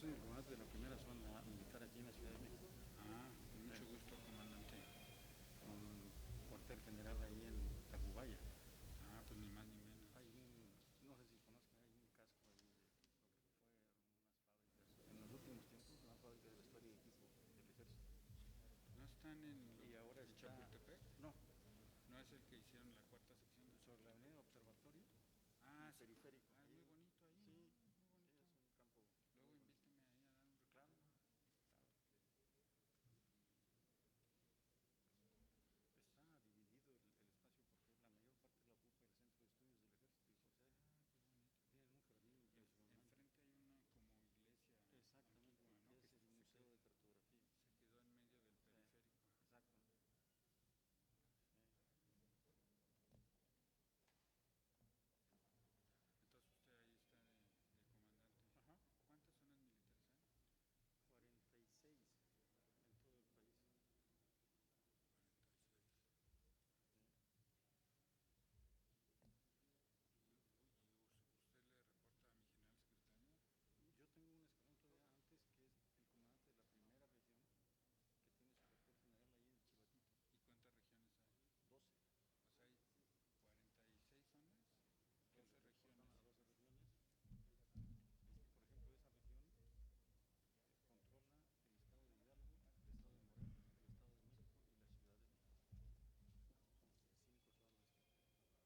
soy el comandante de la primera zona militar aquí en la Ciudad de México. Mucho gusto, comandante. Un cuartel general ahí en Tacubaya. Pues ni más ni menos. Hay no sé si conozcan, hay un casco ahí de lo que fueron unas fábricas. En los últimos tiempos, una fábrica de vestuario y equipo del ejército. ¿No están Y ahora en está, Chapultepec? no, ¿No es el que hicieron la cuarta sección de sobre la avenida Observatorio, Ah, el sí. periférico. Es muy bonito ahí, Sí, ¿no? Muy bonito. es un campo Luego muy bonito. invíteme ahí a dar un Claro, recorrido. claro. Está dividido el espacio porque la mayor parte la ocupa el Centro de Estudios del Ejército y Fuerza Aérea. Qué bonito. Tienen un jardín impresionante. Enfrente hay una como iglesia Exactamente, antigua, ¿no? es el Museo de Cartografía. Se quedó en medio del Sí, periférico. exacto. Sí. Entonces usted ahí está de comandante. Ajá. ¿Cuántas zonas militares hay? 46 en todo el país. 46. Sí. ¿Usted le reporta a mi general secretario? Yo tengo un escalón todavía antes que es el comandante de la primera región que tiene su cuartel general ahí en Chivatito. ¿Y cuántas regiones hay? 12. O sea, hay 46 zonas, Que 12 le reportan regiones. a 12 regiones. Por ejemplo, esa región controla el estado de Hidalgo, el estado de Morelos, el estado de México y la Ciudad de México. Son 5 zonas que dependemos de la primera región.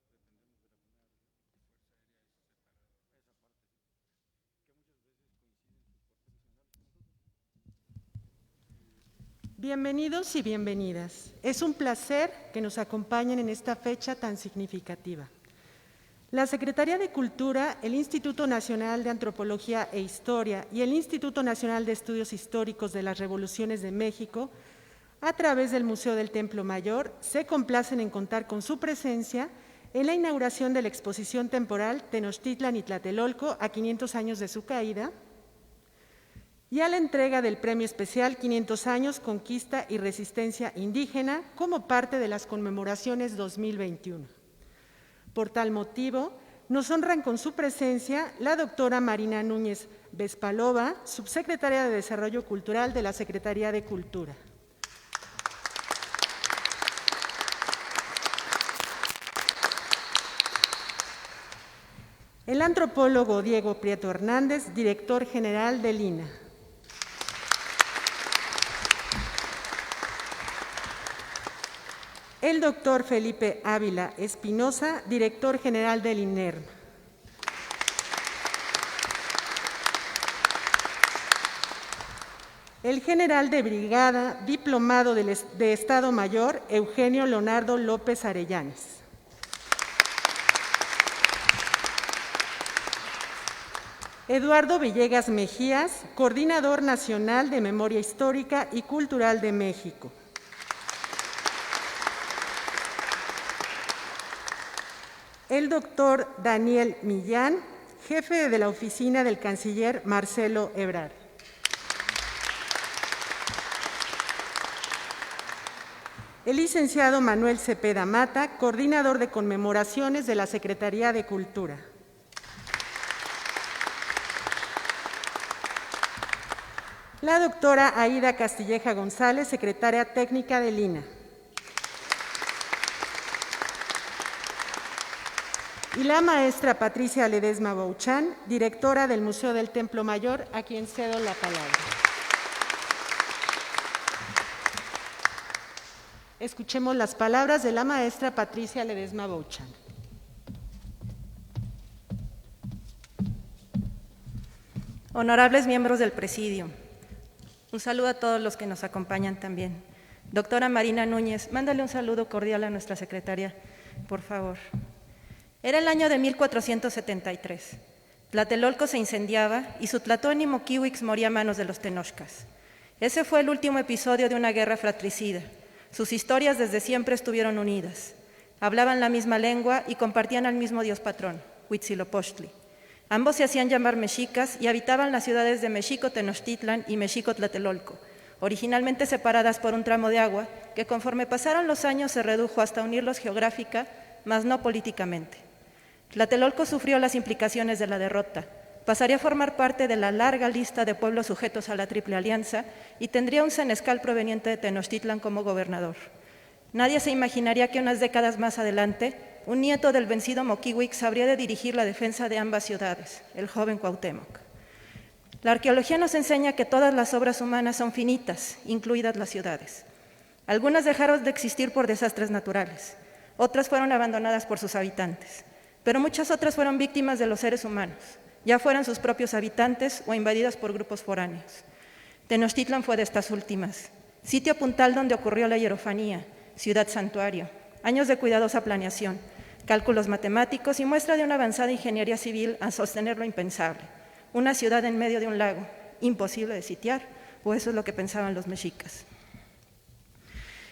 Y Fuerza Aérea es separado, ¿no? Esa parte sí. Que muchas veces coinciden sus cuarteles generales con nosotros. Bienvenidos y bienvenidas. Es un placer que nos acompañen en esta fecha tan significativa. La Secretaría de Cultura, el Instituto Nacional de Antropología e Historia y el Instituto Nacional de Estudios Históricos de las Revoluciones de México, a través del Museo del Templo Mayor, se complacen en contar con su presencia en la inauguración de la exposición temporal Tenochtitlan y Tlatelolco a 500 años de su caída, y a la entrega del Premio Especial 500 años Conquista y Resistencia Indígena como parte de las conmemoraciones 2021. Por tal motivo, nos honran con su presencia la doctora Marina Núñez Vespalova, subsecretaria de Desarrollo Cultural de la Secretaría de Cultura. El antropólogo Diego Prieto Hernández, director general del INAH. El doctor Felipe Ávila Espinosa, director general del INERM. El general de brigada, diplomado de Estado Mayor, Eugenio Leonardo López Arellanes. Eduardo Villegas Mejías, coordinador nacional de Memoria Histórica y Cultural de México. El doctor Daniel Millán, jefe de la oficina del canciller Marcelo Ebrard. El licenciado Manuel Cepeda Mata, coordinador de conmemoraciones de la Secretaría de Cultura. La doctora Aida Castilleja González, secretaria técnica del INAH. Y la maestra Patricia Ledesma Bouchán, directora del Museo del Templo Mayor, a quien cedo la palabra. Escuchemos las palabras de la maestra Patricia Ledesma Bouchán. Honorables miembros del Presidio, un saludo a todos los que nos acompañan también. Doctora Marina Núñez, mándale un saludo cordial a nuestra secretaria, por favor. Era el año de 1473. Tlatelolco se incendiaba y su tlatónimo Kiwix moría a manos de los tenochcas. Ese fue el último episodio de una guerra fratricida. Sus historias desde siempre estuvieron unidas. Hablaban la misma lengua y compartían al mismo dios patrón, Huitzilopochtli. Ambos se hacían llamar mexicas y habitaban las ciudades de Mexico Tenochtitlan y Mexico Tlatelolco, originalmente separadas por un tramo de agua que conforme pasaron los años se redujo hasta unirlos geográfica, mas no políticamente. Tlatelolco sufrió las implicaciones de la derrota. pasaría a formar parte de la larga lista de pueblos sujetos a la Triple Alianza y tendría un senescal proveniente de Tenochtitlan como gobernador. Nadie se imaginaría que unas décadas más adelante, un nieto del vencido Moquihuix habría de dirigir la defensa de ambas ciudades, el joven Cuauhtémoc. La arqueología nos enseña que todas las obras humanas son finitas, incluidas las ciudades. Algunas dejaron de existir por desastres naturales, otras fueron abandonadas por sus habitantes, pero muchas otras fueron víctimas de los seres humanos, ya fueran sus propios habitantes o invadidas por grupos foráneos. Tenochtitlan fue de estas últimas, sitio puntal donde ocurrió la hierofanía, ciudad santuario, años de cuidadosa planeación, cálculos matemáticos y muestra de una avanzada ingeniería civil a sostener lo impensable. Una ciudad en medio de un lago, imposible de sitiar, o eso es lo que pensaban los mexicas.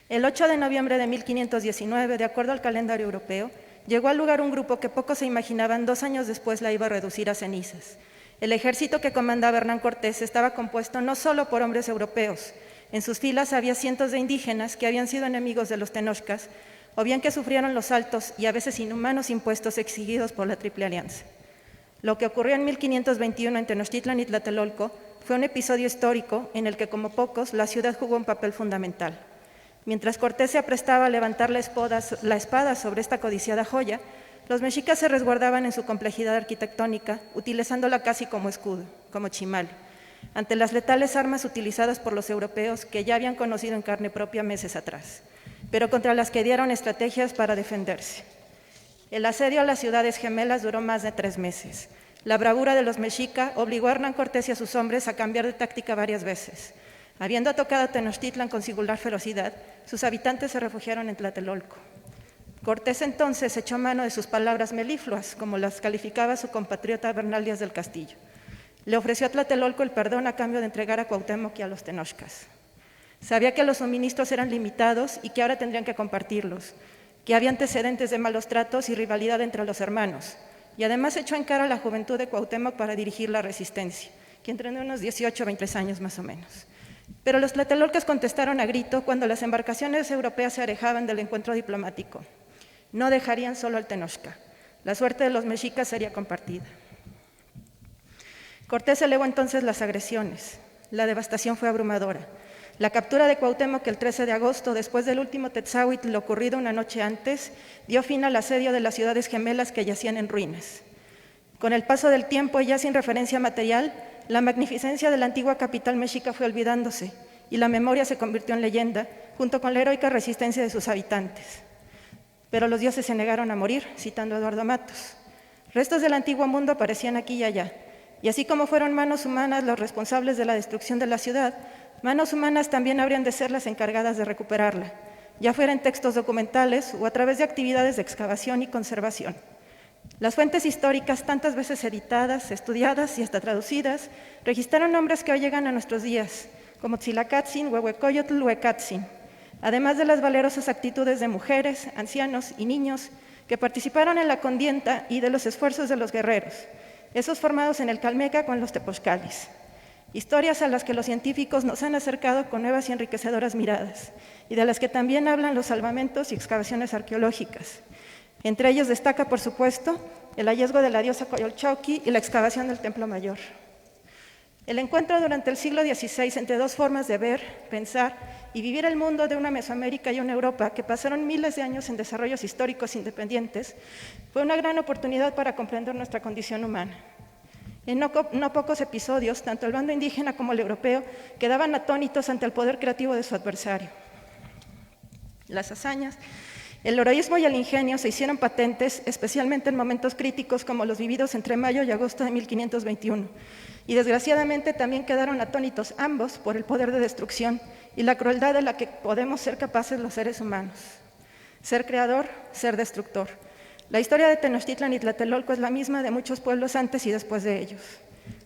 El 8 de noviembre de 1519, de acuerdo al calendario europeo, llegó al lugar un grupo que pocos se imaginaban 2 años después la iba a reducir a cenizas. El ejército que comandaba Hernán Cortés estaba compuesto no solo por hombres europeos. En sus filas había cientos de indígenas que habían sido enemigos de los tenochcas, o bien que sufrieron los altos y a veces inhumanos impuestos exigidos por la Triple Alianza. Lo que ocurrió en 1521 en Tenochtitlan y Tlatelolco fue un episodio histórico en el que, como pocos, la ciudad jugó un papel fundamental. Mientras Cortés se aprestaba a levantar la espada sobre esta codiciada joya, los mexicas se resguardaban en su complejidad arquitectónica, utilizándola casi como escudo, como chimal, ante las letales armas utilizadas por los europeos que ya habían conocido en carne propia meses atrás, pero contra las que dieron estrategias para defenderse. El asedio a las ciudades gemelas duró más de 3 meses. La bravura de los mexica obligó a Hernán Cortés y a sus hombres a cambiar de táctica varias veces. Habiendo atacado a Tenochtitlan con singular ferocidad, sus habitantes se refugiaron en Tlatelolco. Cortés entonces echó mano de sus palabras melifluas, como las calificaba su compatriota Bernal Díaz del Castillo. Le ofreció a Tlatelolco el perdón a cambio de entregar a Cuauhtémoc y a los tenochcas. Sabía que los suministros eran limitados y que ahora tendrían que compartirlos, que había antecedentes de malos tratos y rivalidad entre los hermanos, y además echó en cara a la juventud de Cuauhtémoc para dirigir la resistencia, que tenía unos 18 o 23 años más o menos. Pero los tlatelolcas contestaron a grito cuando las embarcaciones europeas se alejaban del encuentro diplomático. No dejarían solo al Tenochca. La suerte de los mexicas sería compartida. Cortés elevó entonces las agresiones. La devastación fue abrumadora. La captura de Cuauhtémoc el 13 de agosto, después del último Tetzáhuitl ocurrido una noche antes, dio fin al asedio de las ciudades gemelas que yacían en ruinas. Con el paso del tiempo y ya sin referencia material, la magnificencia de la antigua capital mexica fue olvidándose y la memoria se convirtió en leyenda, junto con la heroica resistencia de sus habitantes. Pero los dioses se negaron a morir, citando a Eduardo Matos. Restos del antiguo mundo aparecían aquí y allá, y así como fueron manos humanas los responsables de la destrucción de la ciudad, manos humanas también habrían de ser las encargadas de recuperarla, ya fuera en textos documentales o a través de actividades de excavación y conservación. Las fuentes históricas, tantas veces editadas, estudiadas y hasta traducidas, registraron nombres que hoy llegan a nuestros días, como Tzilacatzin, Huehuecoyotl, Huecatzin, además de las valerosas actitudes de mujeres, ancianos y niños que participaron en la contienda y de los esfuerzos de los guerreros, esos formados en el Calmeca con los tepozcalis. Historias a las que los científicos nos han acercado con nuevas y enriquecedoras miradas, y de las que también hablan los salvamentos y excavaciones arqueológicas. Entre ellos destaca, por supuesto, el hallazgo de la diosa Coyolxauhqui y la excavación del Templo Mayor. El encuentro durante el siglo XVI entre dos formas de ver, pensar y vivir el mundo de una Mesoamérica y una Europa que pasaron miles de años en desarrollos históricos independientes fue una gran oportunidad para comprender nuestra condición humana. En no pocos episodios, tanto el bando indígena como el europeo quedaban atónitos ante el poder creativo de su adversario. Las hazañas, el heroísmo y el ingenio se hicieron patentes, especialmente en momentos críticos como los vividos entre mayo y agosto de 1521, y desgraciadamente también quedaron atónitos ambos por el poder de destrucción y la crueldad de la que podemos ser capaces los seres humanos. Ser creador, ser destructor. La historia de Tenochtitlan y Tlatelolco es la misma de muchos pueblos antes y después de ellos.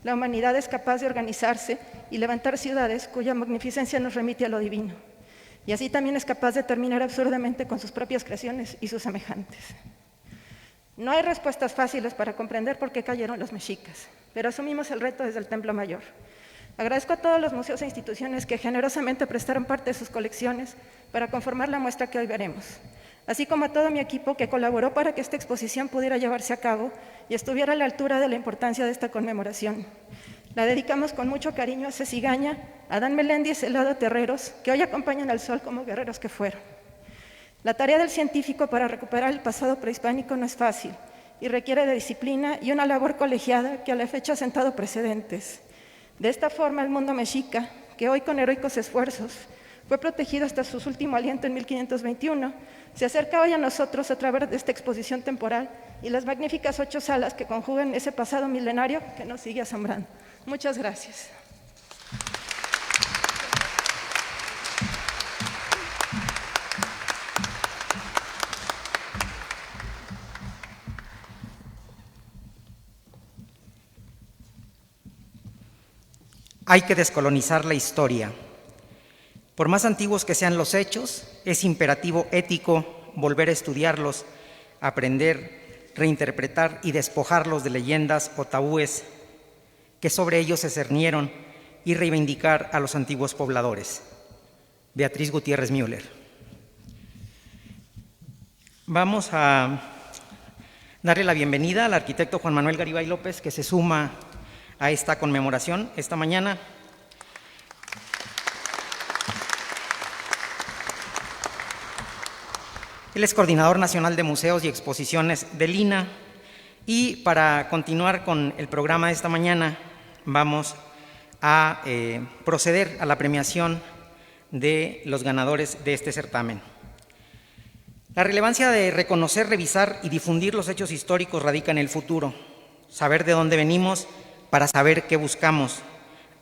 La humanidad es capaz de organizarse y levantar ciudades cuya magnificencia nos remite a lo divino. Y así también es capaz de terminar absurdamente con sus propias creaciones y sus semejantes. No hay respuestas fáciles para comprender por qué cayeron los mexicas, pero asumimos el reto desde el Templo Mayor. Agradezco a todos los museos e instituciones que generosamente prestaron parte de sus colecciones para conformar la muestra que hoy veremos. así como a todo mi equipo que colaboró para que esta exposición pudiera llevarse a cabo y estuviera a la altura de la importancia de esta conmemoración. La dedicamos con mucho cariño a Ceci Gaña, a Dan Meléndez y Helado Terreros, que hoy acompañan al sol como guerreros que fueron. La tarea del científico para recuperar el pasado prehispánico no es fácil y requiere de disciplina y una labor colegiada que a la fecha ha sentado precedentes. De esta forma, el mundo mexica, que hoy con heroicos esfuerzos fue protegido hasta su último aliento en 1521, se acerca hoy a nosotros a través de esta exposición temporal y las magníficas 8 salas que conjugan ese pasado milenario que nos sigue asombrando. Muchas gracias. Hay que descolonizar la historia. Por más antiguos que sean los hechos, es imperativo ético volver a estudiarlos, aprender, reinterpretar y despojarlos de leyendas o tabúes que sobre ellos se cernieron y reivindicar a los antiguos pobladores. Beatriz Gutiérrez Müller. Vamos a darle la bienvenida al arquitecto Juan Manuel Garibay López, que se suma a esta conmemoración esta mañana. Él es coordinador nacional de museos y exposiciones del INAH, y para continuar con el programa de esta mañana vamos a proceder a la premiación de los ganadores de este certamen. La relevancia de reconocer, revisar y difundir los hechos históricos radica en el futuro, saber de dónde venimos para saber qué buscamos,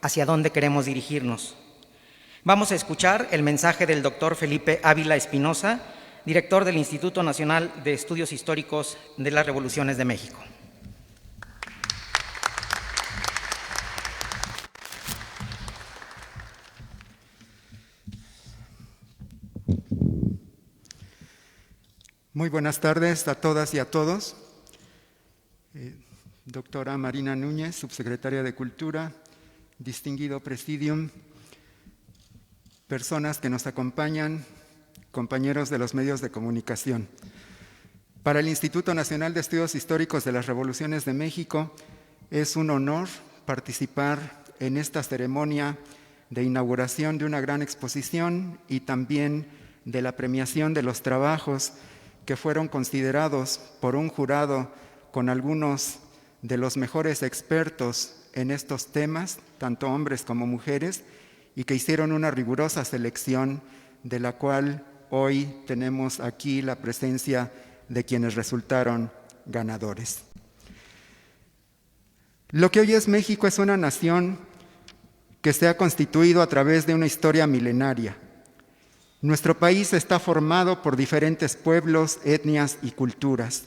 hacia dónde queremos dirigirnos. Vamos a escuchar el mensaje del doctor Felipe Ávila Espinosa, director del Instituto Nacional de Estudios Históricos de las Revoluciones de México. Muy buenas tardes a todas y a todos. Doctora Marina Núñez, subsecretaria de Cultura, distinguido presidium, personas que nos acompañan, compañeros de los medios de comunicación. Para el Instituto Nacional de Estudios Históricos de las Revoluciones de México es un honor participar en esta ceremonia de inauguración de una gran exposición y también de la premiación de los trabajos que fueron considerados por un jurado con algunos de los mejores expertos en estos temas, tanto hombres como mujeres, y que hicieron una rigurosa selección de la cual hoy tenemos aquí la presencia de quienes resultaron ganadores. Lo que hoy es México es una nación que se ha constituido a través de una historia milenaria. Nuestro país está formado por diferentes pueblos, etnias y culturas,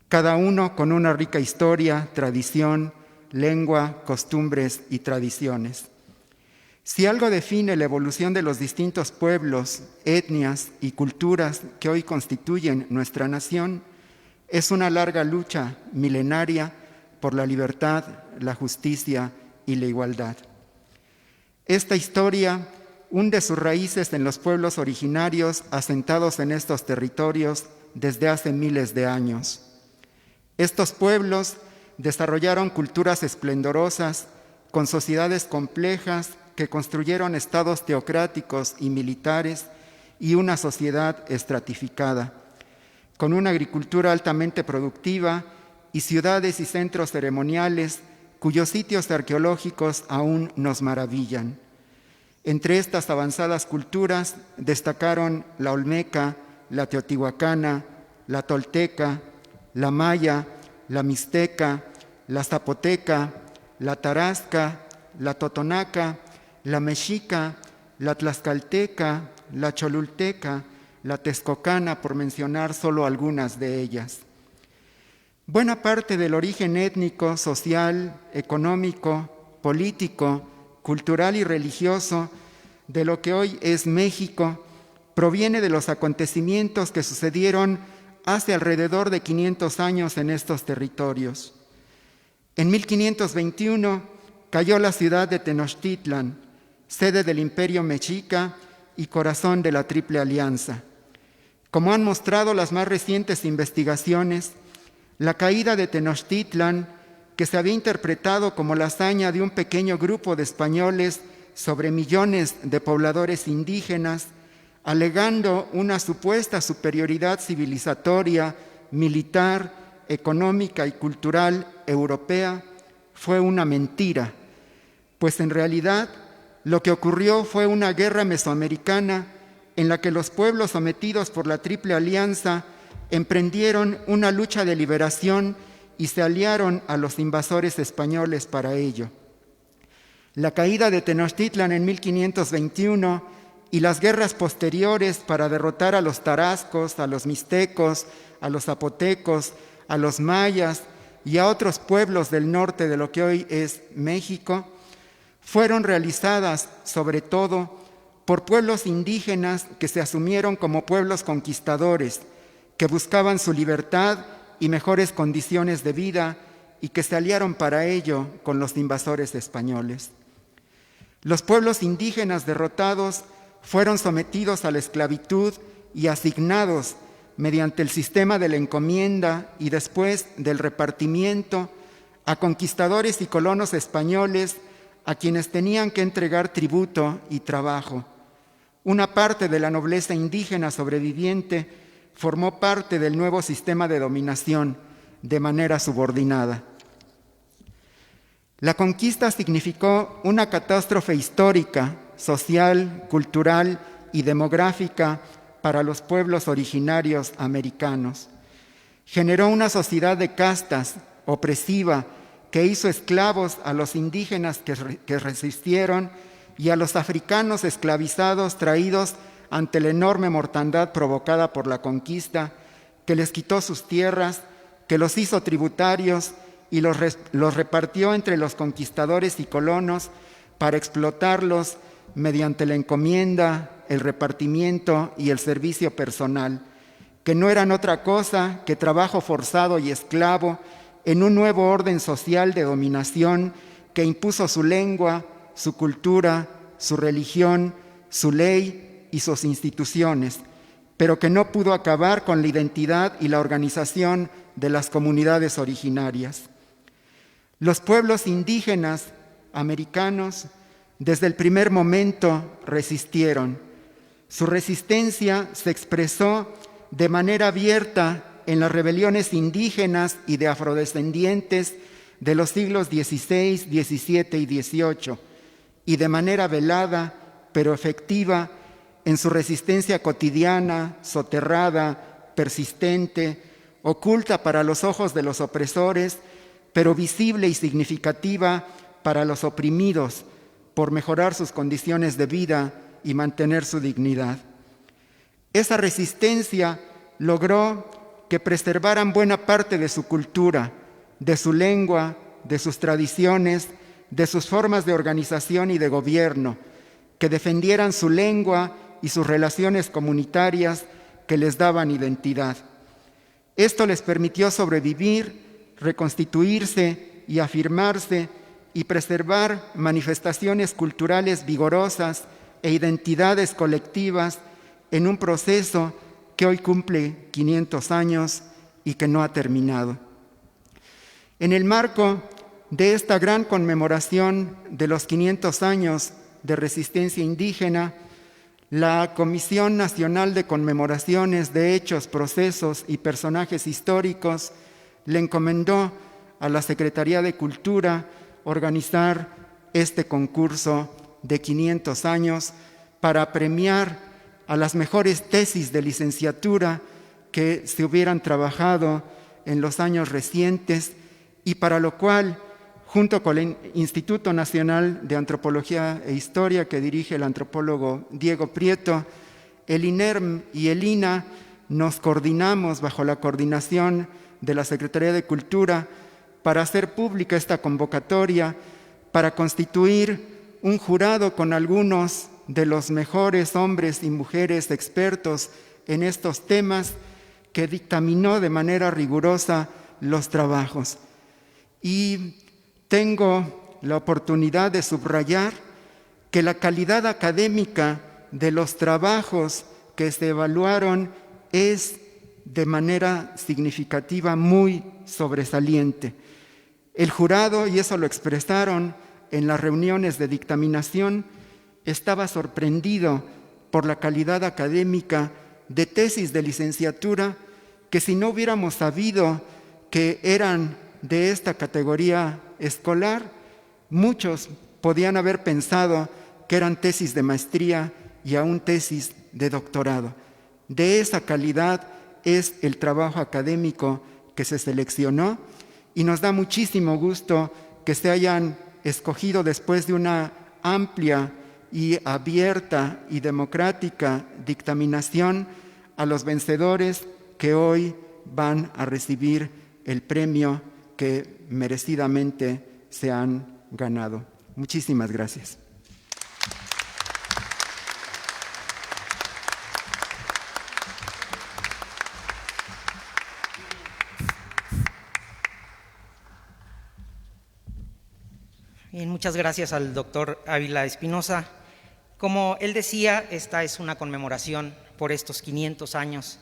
cada uno con una rica historia, tradición, lengua, costumbres y tradiciones. Si algo define la evolución de los distintos pueblos, etnias y culturas que hoy constituyen nuestra nación, es una larga lucha milenaria por la libertad, la justicia y la igualdad. Esta historia hunde sus raíces en los pueblos originarios asentados en estos territorios desde hace miles de años. Estos pueblos desarrollaron culturas esplendorosas con sociedades complejas que construyeron estados teocráticos y militares y una sociedad estratificada, con una agricultura altamente productiva y ciudades y centros ceremoniales cuyos sitios arqueológicos aún nos maravillan. Entre estas avanzadas culturas destacaron la olmeca, la teotihuacana, la tolteca, la maya, la mixteca, la zapoteca, la tarasca, la totonaca, la mexica, la tlaxcalteca, la cholulteca, la texcocana, por mencionar solo algunas de ellas. Buena parte del origen étnico, social, económico, político, cultural y religioso de lo que hoy es México proviene de los acontecimientos que sucedieron hace alrededor de 500 años en estos territorios. En 1521 cayó la ciudad de Tenochtitlan, sede del Imperio Mexica y corazón de la Triple Alianza. Como han mostrado las más recientes investigaciones, la caída de Tenochtitlan, que se había interpretado como la hazaña de un pequeño grupo de españoles sobre millones de pobladores indígenas, alegando una supuesta superioridad civilizatoria, militar, económica y cultural europea, fue una mentira, pues en realidad lo que ocurrió fue una guerra mesoamericana en la que los pueblos sometidos por la Triple Alianza emprendieron una lucha de liberación y se aliaron a los invasores españoles para ello. La caída de Tenochtitlan en 1521 y las guerras posteriores para derrotar a los tarascos, a los mixtecos, a los zapotecos, a los mayas y a otros pueblos del norte de lo que hoy es México, fueron realizadas sobre todo por pueblos indígenas que se asumieron como pueblos conquistadores, que buscaban su libertad y mejores condiciones de vida y que se aliaron para ello con los invasores españoles. Los pueblos indígenas derrotados fueron sometidos a la esclavitud y asignados mediante el sistema de la encomienda y después del repartimiento a conquistadores y colonos españoles a quienes tenían que entregar tributo y trabajo. Una parte de la nobleza indígena sobreviviente formó parte del nuevo sistema de dominación de manera subordinada. La conquista significó una catástrofe histórica, social, cultural y demográfica para los pueblos originarios americanos. Generó una sociedad de castas opresiva que hizo esclavos a los indígenas que resistieron y a los africanos esclavizados traídos ante la enorme mortandad provocada por la conquista, que les quitó sus tierras, que los hizo tributarios y los repartió entre los conquistadores y colonos para explotarlos mediante la encomienda, el repartimiento y el servicio personal, que no eran otra cosa que trabajo forzado y esclavo en un nuevo orden social de dominación que impuso su lengua, su cultura, su religión, su ley y sus instituciones, pero que no pudo acabar con la identidad y la organización de las comunidades originarias. Los pueblos indígenas americanos desde el primer momento resistieron. Su resistencia se expresó de manera abierta en las rebeliones indígenas y de afrodescendientes de los siglos XVI, XVII y XVIII, y de manera velada, pero efectiva, en su resistencia cotidiana, soterrada, persistente, oculta para los ojos de los opresores, pero visible y significativa para los oprimidos, por mejorar sus condiciones de vida y mantener su dignidad. Esa resistencia logró que preservaran buena parte de su cultura, de su lengua, de sus tradiciones, de sus formas de organización y de gobierno, que defendieran su lengua y sus relaciones comunitarias que les daban identidad. Esto les permitió sobrevivir, reconstituirse y afirmarse y preservar manifestaciones culturales vigorosas e identidades colectivas en un proceso que hoy cumple 500 años y que no ha terminado. En el marco de esta gran conmemoración de los 500 años de resistencia indígena, la Comisión Nacional de Conmemoraciones de Hechos, Procesos y Personajes Históricos le encomendó a la Secretaría de Cultura organizar este concurso de 500 años para premiar a las mejores tesis de licenciatura que se hubieran trabajado en los años recientes y para lo cual, junto con el Instituto Nacional de Antropología e Historia que dirige el antropólogo Diego Prieto, el INERM y el INA nos coordinamos bajo la coordinación de la Secretaría de Cultura para hacer pública esta convocatoria, para constituir un jurado con algunos de los mejores hombres y mujeres expertos en estos temas que dictaminó de manera rigurosa los trabajos. Y tengo la oportunidad de subrayar que la calidad académica de los trabajos que se evaluaron es de manera significativa muy sobresaliente. El jurado, y eso lo expresaron en las reuniones de dictaminación, estaba sorprendido por la calidad académica de tesis de licenciatura que, si no hubiéramos sabido que eran de esta categoría escolar, muchos podían haber pensado que eran tesis de maestría y aún tesis de doctorado. De esa calidad es el trabajo académico que se seleccionó, y nos da muchísimo gusto que se hayan escogido, después de una amplia y abierta y democrática dictaminación, a los vencedores que hoy van a recibir el premio que merecidamente se han ganado. Muchísimas gracias. Bien, muchas gracias al doctor Ávila Espinosa. Como él decía, esta es una conmemoración por estos 500 años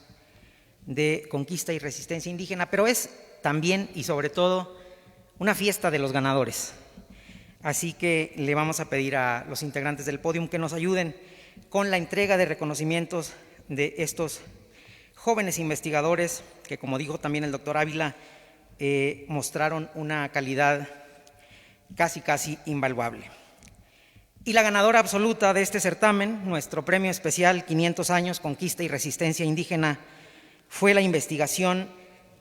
de conquista y resistencia indígena, pero es también y sobre todo una fiesta de los ganadores. Así que le vamos a pedir a los integrantes del pódium que nos ayuden con la entrega de reconocimientos de estos jóvenes investigadores que, como dijo también el doctor Ávila, mostraron una calidad casi invaluable. Y la ganadora absoluta de este certamen, nuestro premio especial 500 años Conquista y Resistencia Indígena, fue la investigación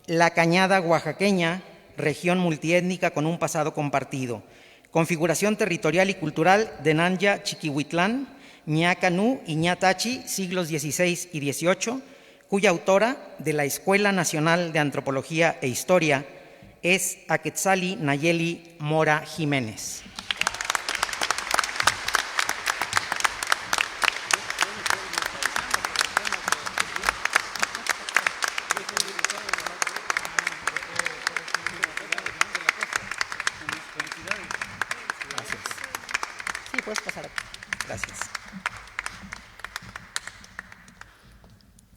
La Cañada Oaxaqueña, región multiétnica con un pasado compartido, configuración territorial y cultural de Nanya Chiquihuitlán, Ñacanú y Ñatachi, siglos XVI y XVIII, cuya autora, de la Escuela Nacional de Antropología e Historia, es Aquetzali Nayeli Mora Jiménez. Gracias. Sí, puedes pasar aquí. Gracias.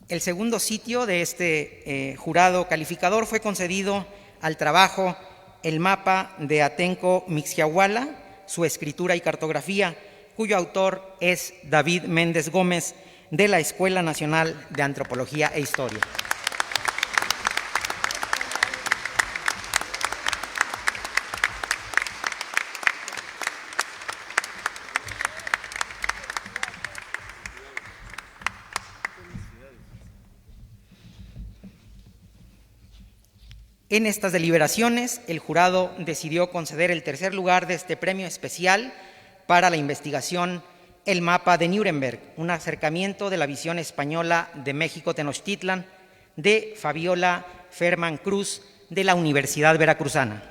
El segundo sitio de este jurado calificador fue concedido al trabajo El mapa de Atenco Mixiahuala, su escritura y cartografía, cuyo autor es David Méndez Gómez, de la Escuela Nacional de Antropología e Historia. En estas deliberaciones, el jurado decidió conceder el tercer lugar de este premio especial para la investigación El mapa de Nuremberg, un acercamiento de la visión española de México Tenochtitlan, de Fabiola Ferman Cruz, de la Universidad Veracruzana.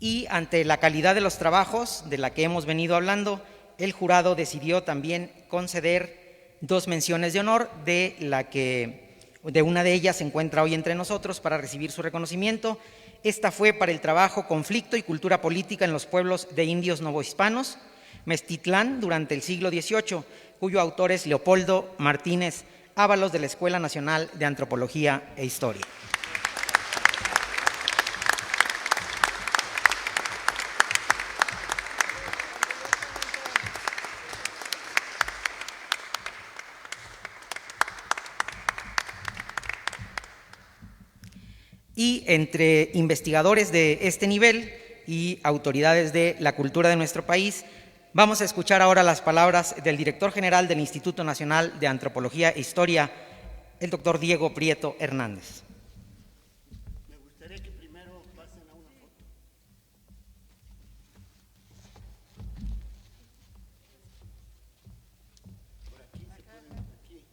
Y ante la calidad de los trabajos de la que hemos venido hablando, el jurado decidió también conceder 2 menciones de honor, de una de ellas se encuentra hoy entre nosotros para recibir su reconocimiento. Esta fue para el trabajo Conflicto y Cultura Política en los Pueblos de Indios Novohispanos, Mestitlán, durante el siglo XVIII, cuyo autor es Leopoldo Martínez Ábalos, de la Escuela Nacional de Antropología e Historia. Y entre investigadores de este nivel y autoridades de la cultura de nuestro país, vamos a escuchar ahora las palabras del director general del Instituto Nacional de Antropología e Historia, el doctor Diego Prieto Hernández. Me gustaría que primero pasen a una foto. Por aquí se pueden, aquí.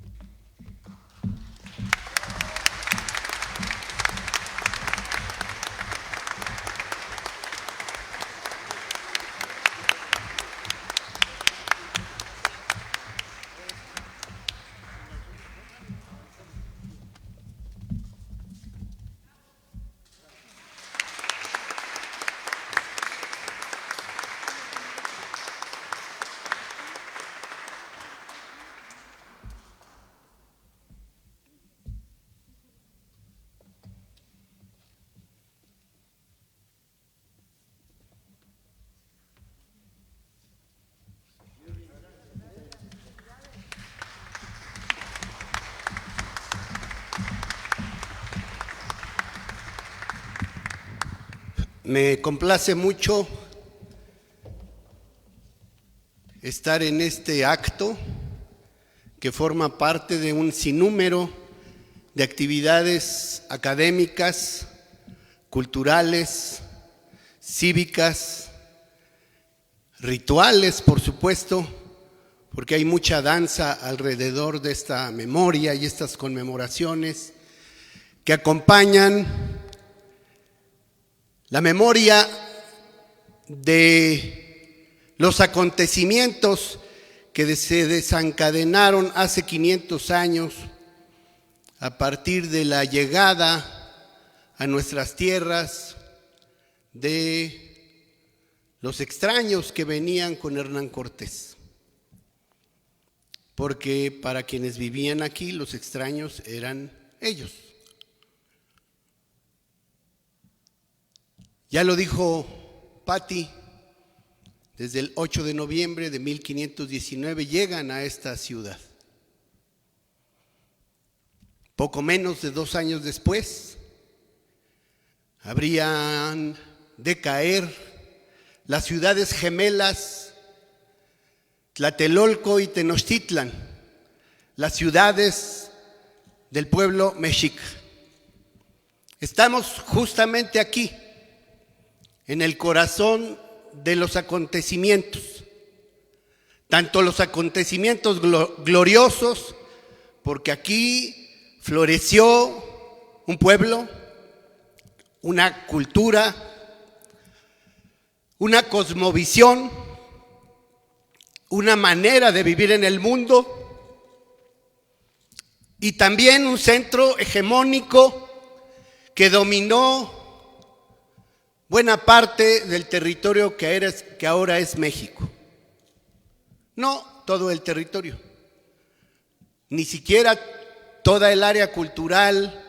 Me complace mucho estar en este acto que forma parte de un sinnúmero de actividades académicas, culturales, cívicas, rituales, por supuesto, porque hay mucha danza alrededor de esta memoria y estas conmemoraciones que acompañan la memoria de los acontecimientos que se desencadenaron hace 500 años a partir de la llegada a nuestras tierras de los extraños que venían con Hernán Cortés. Porque para quienes vivían aquí, los extraños eran ellos. Ya lo dijo Patti, desde el 8 de noviembre de 1519 llegan a esta ciudad. Poco menos de 2 años después, habrían de caer las ciudades gemelas Tlatelolco y Tenochtitlan, las ciudades del pueblo mexica. Estamos justamente aquí, en el corazón de los acontecimientos, tanto los acontecimientos gloriosos, porque aquí floreció un pueblo, una cultura, una cosmovisión, una manera de vivir en el mundo y también un centro hegemónico que dominó buena parte del territorio que ahora es México. No todo el territorio, ni siquiera toda el área cultural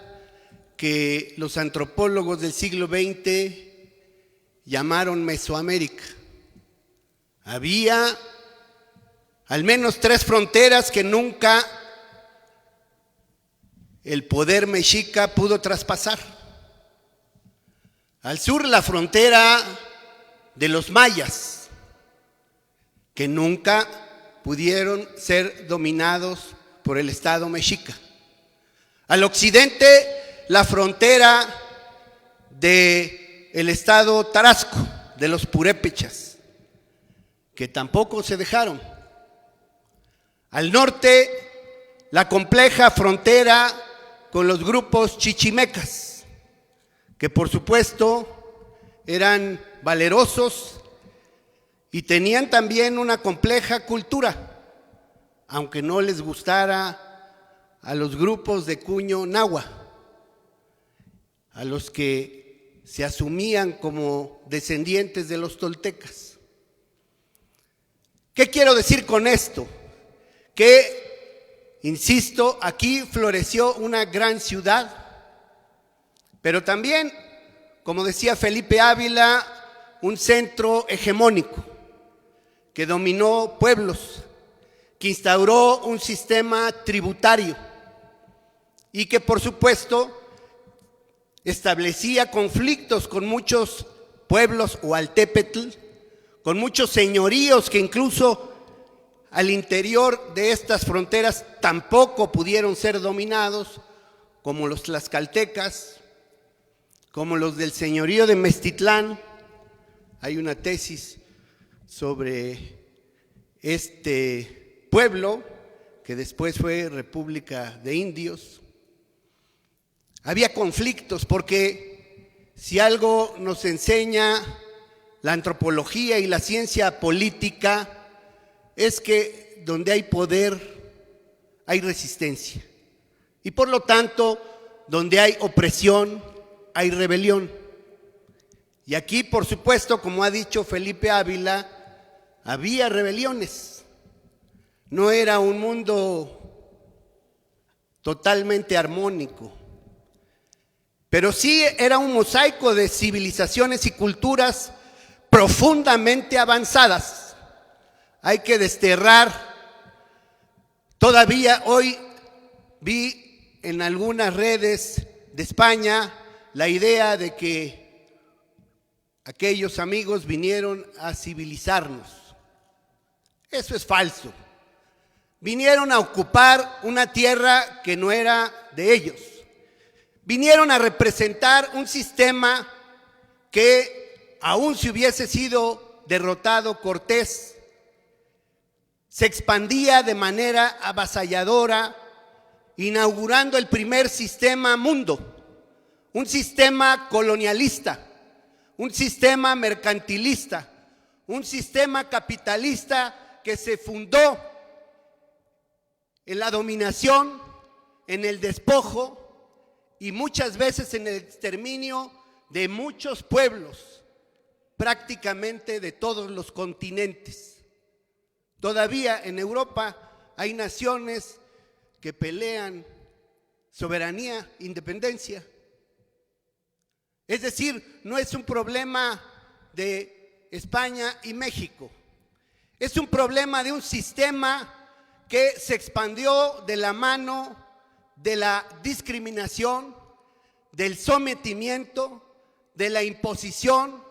que los antropólogos del siglo XX llamaron Mesoamérica. Había al menos 3 fronteras que nunca el poder mexica pudo traspasar. Al sur, la frontera de los mayas, que nunca pudieron ser dominados por el Estado mexica. Al occidente, la frontera del Estado Tarasco, de los purépechas, que tampoco se dejaron. Al norte, la compleja frontera con los grupos chichimecas, que por supuesto eran valerosos y tenían también una compleja cultura, aunque no les gustara a los grupos de cuño nahua, a los que se asumían como descendientes de los toltecas. ¿Qué quiero decir con esto? Que, insisto, aquí floreció una gran ciudad, pero también, como decía Felipe Ávila, un centro hegemónico que dominó pueblos, que instauró un sistema tributario y que, por supuesto, establecía conflictos con muchos pueblos hualtépetl, con muchos señoríos que incluso al interior de estas fronteras tampoco pudieron ser dominados, como los tlaxcaltecas, como los del señorío de Meztitlán. Hay una tesis sobre este pueblo, que después fue República de Indios. Había conflictos porque si algo nos enseña la antropología y la ciencia política es que donde hay poder hay resistencia y por lo tanto donde hay opresión hay rebelión. Y aquí, por supuesto, como ha dicho Felipe Ávila, había rebeliones. No era un mundo totalmente armónico, pero sí era un mosaico de civilizaciones y culturas profundamente avanzadas. Hay que desterrar, todavía hoy vi en algunas redes de España la idea de que aquellos amigos vinieron a civilizarnos. Eso es falso. Vinieron a ocupar una tierra que no era de ellos. Vinieron a representar un sistema que, aun si hubiese sido derrotado Cortés, se expandía de manera avasalladora, inaugurando el primer sistema mundo, un sistema colonialista, un sistema mercantilista, un sistema capitalista que se fundó en la dominación, en el despojo y muchas veces en el exterminio de muchos pueblos, prácticamente de todos los continentes. Todavía en Europa hay naciones que pelean soberanía, independencia. Es decir, no es un problema de España y México, es un problema de un sistema que se expandió de la mano de la discriminación, del sometimiento, de la imposición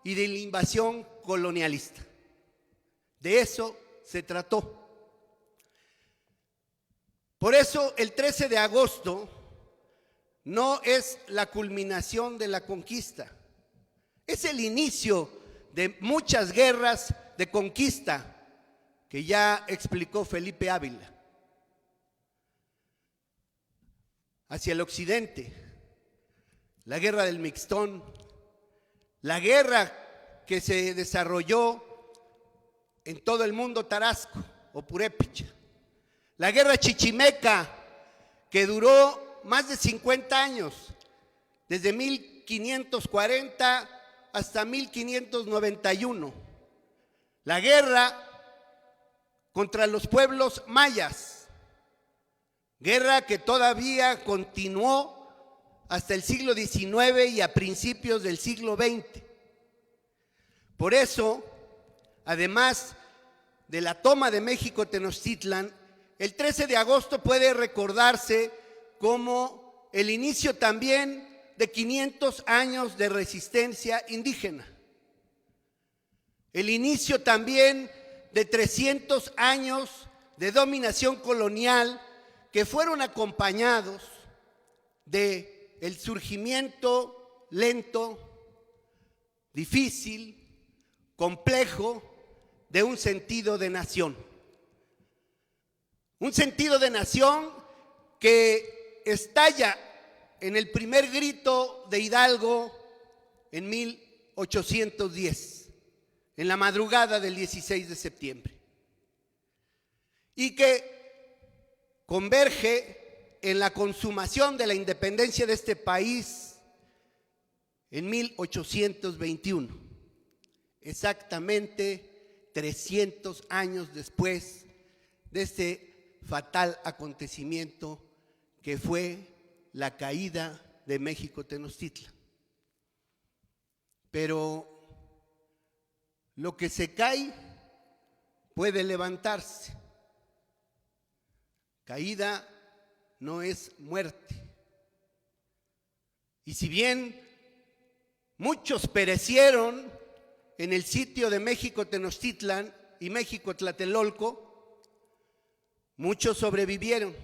y de la invasión colonialista. De eso se trató. Por eso el 13 de agosto no es la culminación de la conquista, es el inicio de muchas guerras de conquista que ya explicó Felipe Ávila. Hacia el occidente, la guerra del Mixtón, la guerra que se desarrolló en todo el mundo tarasco o purépecha, la guerra chichimeca que duró más de 50 años, desde 1540 hasta 1591, la guerra contra los pueblos mayas, guerra que todavía continuó hasta el siglo XIX y a principios del siglo XX. Por eso, además de la toma de México Tenochtitlan, el 13 de agosto puede recordarse como el inicio también de 500 años de resistencia indígena, el inicio también de 300 años de dominación colonial que fueron acompañados de el surgimiento lento, difícil, complejo de un sentido de nación. Un sentido de nación que estalla en el primer grito de Hidalgo en 1810, en la madrugada del 16 de septiembre, y que converge en la consumación de la independencia de este país en 1821, exactamente 300 años después de este fatal acontecimiento que fue la caída de México Tenochtitlan. Pero lo que se cae puede levantarse. Caída no es muerte. Y si bien muchos perecieron en el sitio de México Tenochtitlan y México Tlatelolco, muchos sobrevivieron,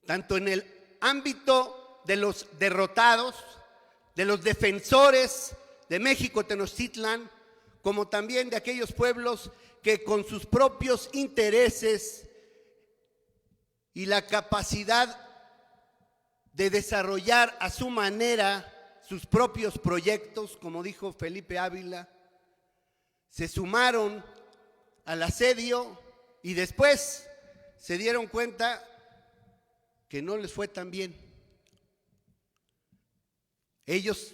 tanto en el ámbito de los derrotados, de los defensores de México Tenochtitlan, como también de aquellos pueblos que con sus propios intereses y la capacidad de desarrollar a su manera sus propios proyectos, como dijo Felipe Ávila, se sumaron al asedio y después se dieron cuenta que no les fue tan bien. Ellos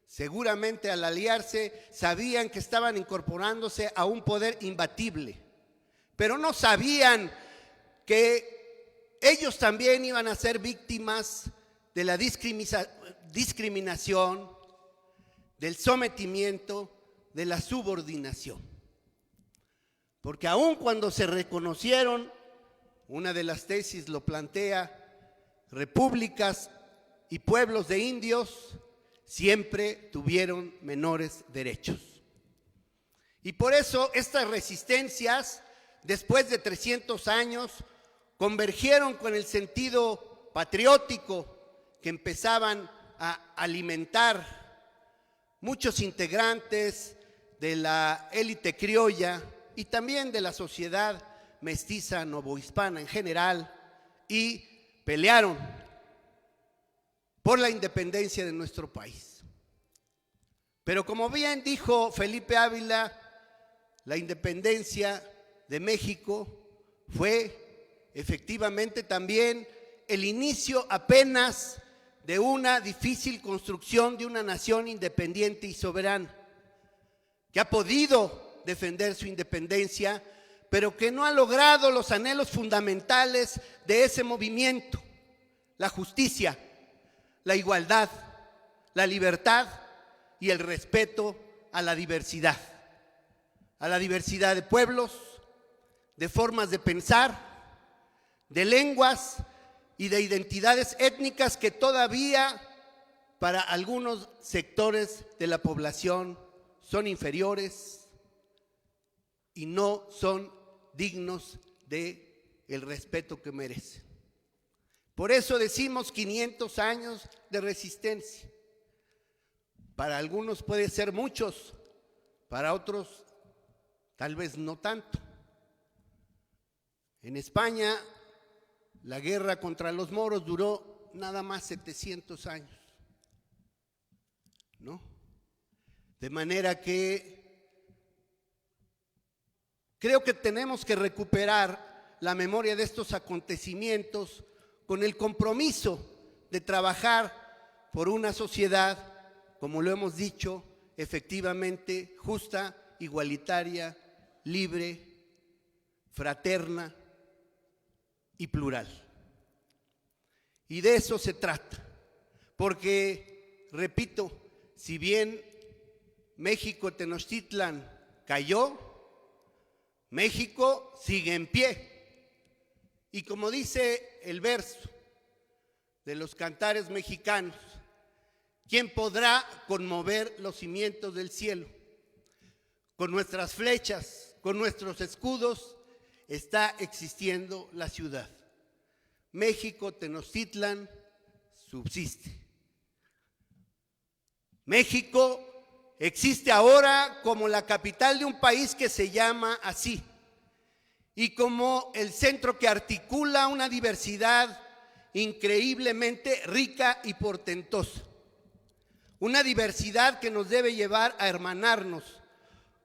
seguramente al aliarse sabían que estaban incorporándose a un poder imbatible, pero no sabían que ellos también iban a ser víctimas de la discriminación, del sometimiento, de la subordinación. Porque aun cuando se reconocieron, una de las tesis lo plantea, repúblicas y pueblos de indios, siempre tuvieron menores derechos. Y por eso estas resistencias, después de 300 años, convergieron con el sentido patriótico que empezaban a alimentar muchos integrantes de la élite criolla y también de la sociedad mestiza novohispana en general, y pelearon por la independencia de nuestro país. Pero como bien dijo Felipe Ávila, la independencia de México fue efectivamente también el inicio apenas de una difícil construcción de una nación independiente y soberana, que ha podido defender su independencia, pero que no ha logrado los anhelos fundamentales de ese movimiento: la justicia, la igualdad, la libertad y el respeto a la diversidad de pueblos, de formas de pensar, de lenguas y de identidades étnicas que todavía para algunos sectores de la población son inferiores y no son dignos de el respeto que merecen. Por eso decimos 500 años de resistencia. Para algunos puede ser muchos, para otros tal vez no tanto. En España, la guerra contra los moros duró nada más 700 años, ¿no? De manera que creo que tenemos que recuperar la memoria de estos acontecimientos con el compromiso de trabajar por una sociedad, como lo hemos dicho, efectivamente justa, igualitaria, libre, fraterna y plural. Y de eso se trata, porque, repito, si bien México Tenochtitlan cayó, México sigue en pie. Y como dice el verso de los cantares mexicanos, ¿quién podrá conmover los cimientos del cielo? Con nuestras flechas, con nuestros escudos, está existiendo la ciudad. México Tenochtitlan subsiste. México existe ahora como la capital de un país que se llama así, y como el centro que articula una diversidad increíblemente rica y portentosa. Una diversidad que nos debe llevar a hermanarnos,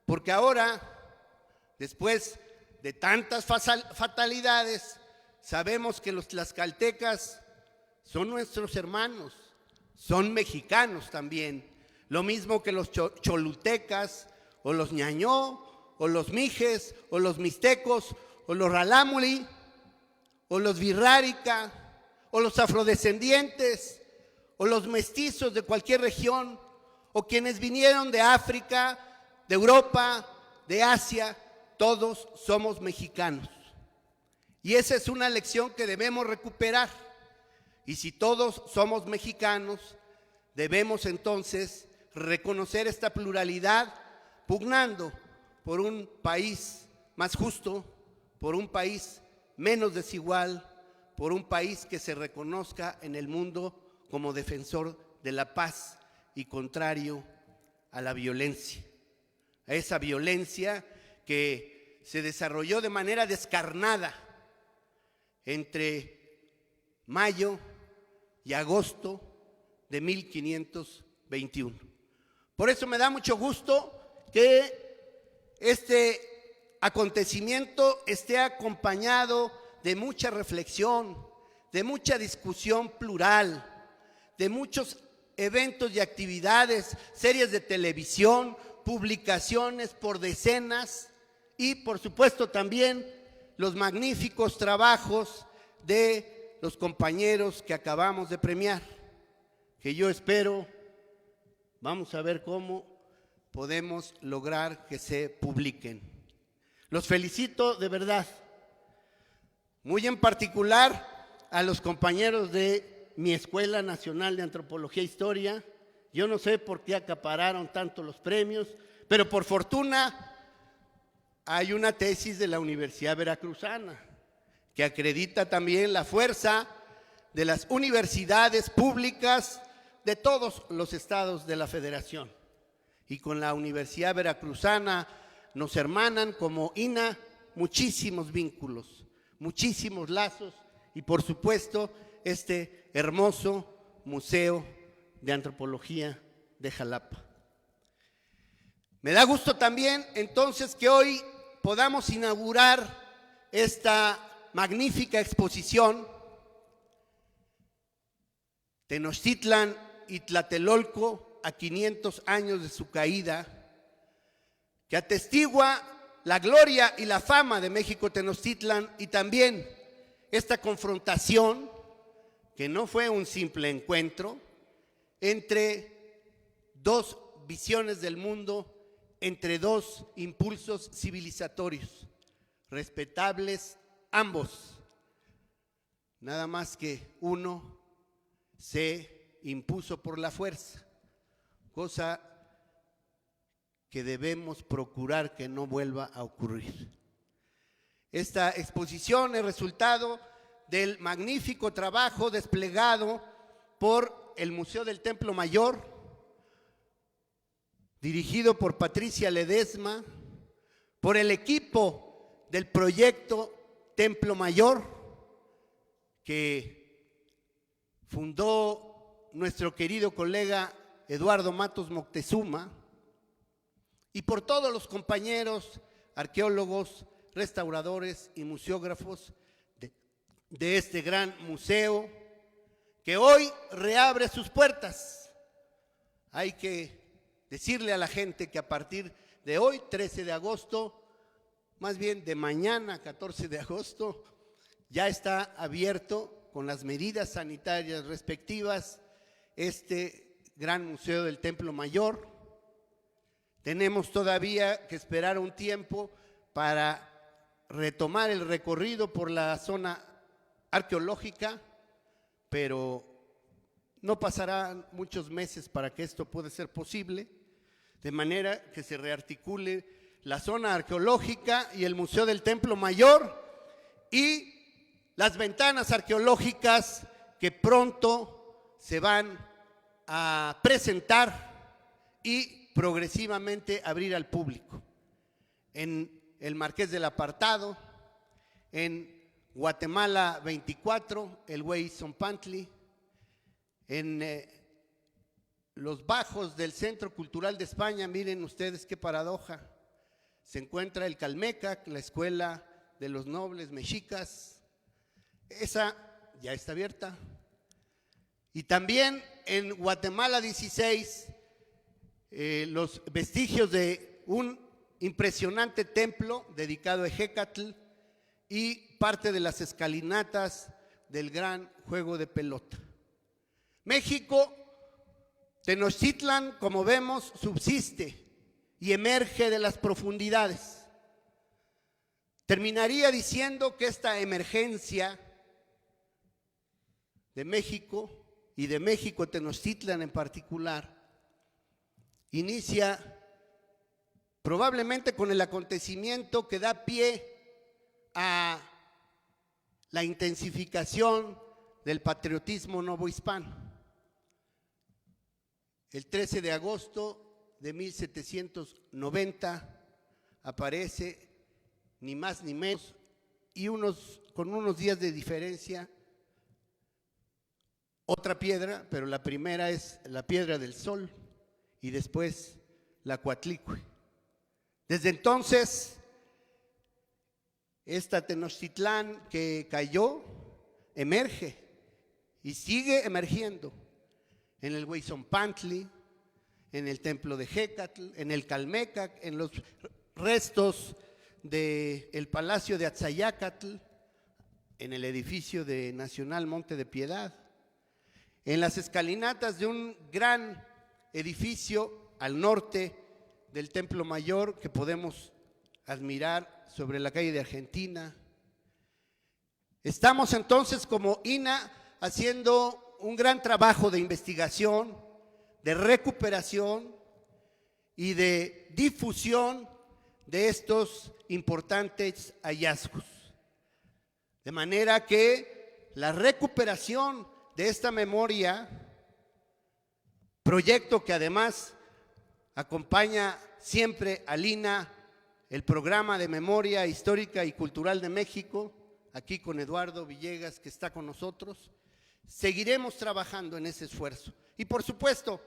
porque ahora, después de tantas fatalidades, sabemos que los tlaxcaltecas son nuestros hermanos, son mexicanos también, lo mismo que los cholutecas, o los ñañó, o los mijes, o los mixtecos, o los ralámuli, o los virrárica, o los afrodescendientes, o los mestizos de cualquier región, o quienes vinieron de África, de Europa, de Asia, todos somos mexicanos. Y esa es una lección que debemos recuperar. Y si todos somos mexicanos, debemos entonces reconocer esta pluralidad, pugnando por un país más justo, por un país menos desigual, por un país que se reconozca en el mundo como defensor de la paz y contrario a la violencia, a esa violencia que se desarrolló de manera descarnada entre mayo y agosto de 1521. Por eso me da mucho gusto que este acontecimiento esté acompañado de mucha reflexión, de mucha discusión plural, de muchos eventos y actividades, series de televisión, publicaciones por decenas y, por supuesto, también los magníficos trabajos de los compañeros que acabamos de premiar, que yo espero, vamos a ver cómo podemos lograr que se publiquen. Los felicito de verdad, muy en particular a los compañeros de mi Escuela Nacional de Antropología e Historia, Yo no sé por qué acapararon tanto los premios, pero por fortuna hay una tesis de la Universidad Veracruzana que acredita también la fuerza de las universidades públicas de todos los estados de la Federación. Y con la Universidad Veracruzana nos hermanan como INA muchísimos vínculos, muchísimos lazos y por supuesto este hermoso Museo de Antropología de Jalapa. Me da gusto también entonces que hoy podamos inaugurar esta magnífica exposición Tenochtitlan y Tlatelolco a 500 años de su caída, que atestigua la gloria y la fama de México Tenochtitlan y también esta confrontación, que no fue un simple encuentro, entre dos visiones del mundo, entre dos impulsos civilizatorios, respetables ambos, nada más que uno se impuso por la fuerza, cosa que debemos procurar que no vuelva a ocurrir. Esta exposición es resultado del magnífico trabajo desplegado por el Museo del Templo Mayor, dirigido por Patricia Ledesma, por el equipo del proyecto Templo Mayor, que fundó nuestro querido colega Eduardo Matos Moctezuma, y por todos los compañeros arqueólogos, restauradores y museógrafos de este gran museo, que hoy reabre sus puertas. Hay que decirle a la gente que a partir de hoy, 13 de agosto, más bien de mañana, 14 de agosto, ya está abierto con las medidas sanitarias respectivas este gran Museo del Templo Mayor. Tenemos todavía que esperar un tiempo para retomar el recorrido por la zona arqueológica, pero no pasarán muchos meses para que esto pueda ser posible, de manera que se rearticule la zona arqueológica y el Museo del Templo Mayor y las ventanas arqueológicas que pronto se van a presentar y progresivamente abrir al público. En el Marqués del Apartado, en Guatemala 24, el Güey Zompantli, en los bajos del Centro Cultural de España, miren ustedes qué paradoja, se encuentra el Calmecac, la Escuela de los Nobles Mexicas, esa ya está abierta. Y también en Guatemala 16, los vestigios de un impresionante templo dedicado a Ejecatl y parte de las escalinatas del gran juego de pelota. México, Tenochtitlan, como vemos, subsiste y emerge de las profundidades. Terminaría diciendo que esta emergencia de México y de México Tenochtitlan en particular inicia probablemente con el acontecimiento que da pie a la intensificación del patriotismo novohispano. El 13 de agosto de 1790 aparece ni más ni menos y con unos días de diferencia otra piedra, pero la primera es la Piedra del Sol y después la Coatlicue. Desde entonces, esta Tenochtitlán que cayó emerge y sigue emergiendo en el Güey Zompantli, en el templo de Ejecatl, en el Calmecac, en los restos del Palacio de Atzayacatl, en el edificio de Nacional Monte de Piedad, en las escalinatas de un gran edificio al norte del Templo Mayor que podemos admirar sobre la calle de Argentina. Estamos entonces como INA haciendo un gran trabajo de investigación de recuperación y de difusión de estos importantes hallazgos. De manera que la recuperación de esta memoria, proyecto que además acompaña siempre al INA, el Programa de Memoria Histórica y Cultural de México, aquí con Eduardo Villegas, que está con nosotros, seguiremos trabajando en ese esfuerzo. Y por supuesto,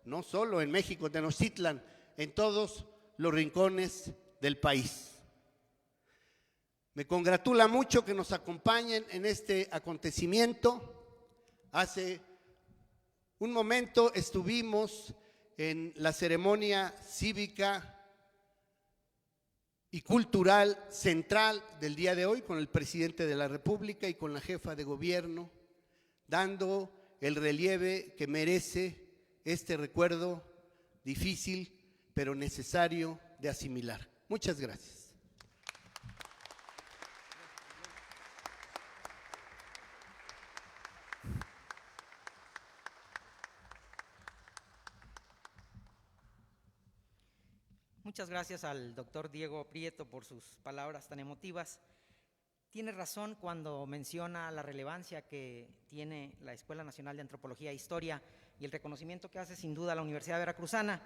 no solo en México, Tenochtitlan, en todos los rincones del país. Me congratula mucho que nos acompañen en este acontecimiento. Hace un momento estuvimos en la ceremonia cívica y cultural central del día de hoy con el presidente de la República y con la jefa de gobierno, dando el relieve que merece este recuerdo difícil pero necesario de asimilar. Muchas gracias. Muchas gracias al doctor Diego Prieto por sus palabras tan emotivas. Tiene razón cuando menciona la relevancia que tiene la Escuela Nacional de Antropología e Historia y el reconocimiento que hace sin duda la Universidad Veracruzana.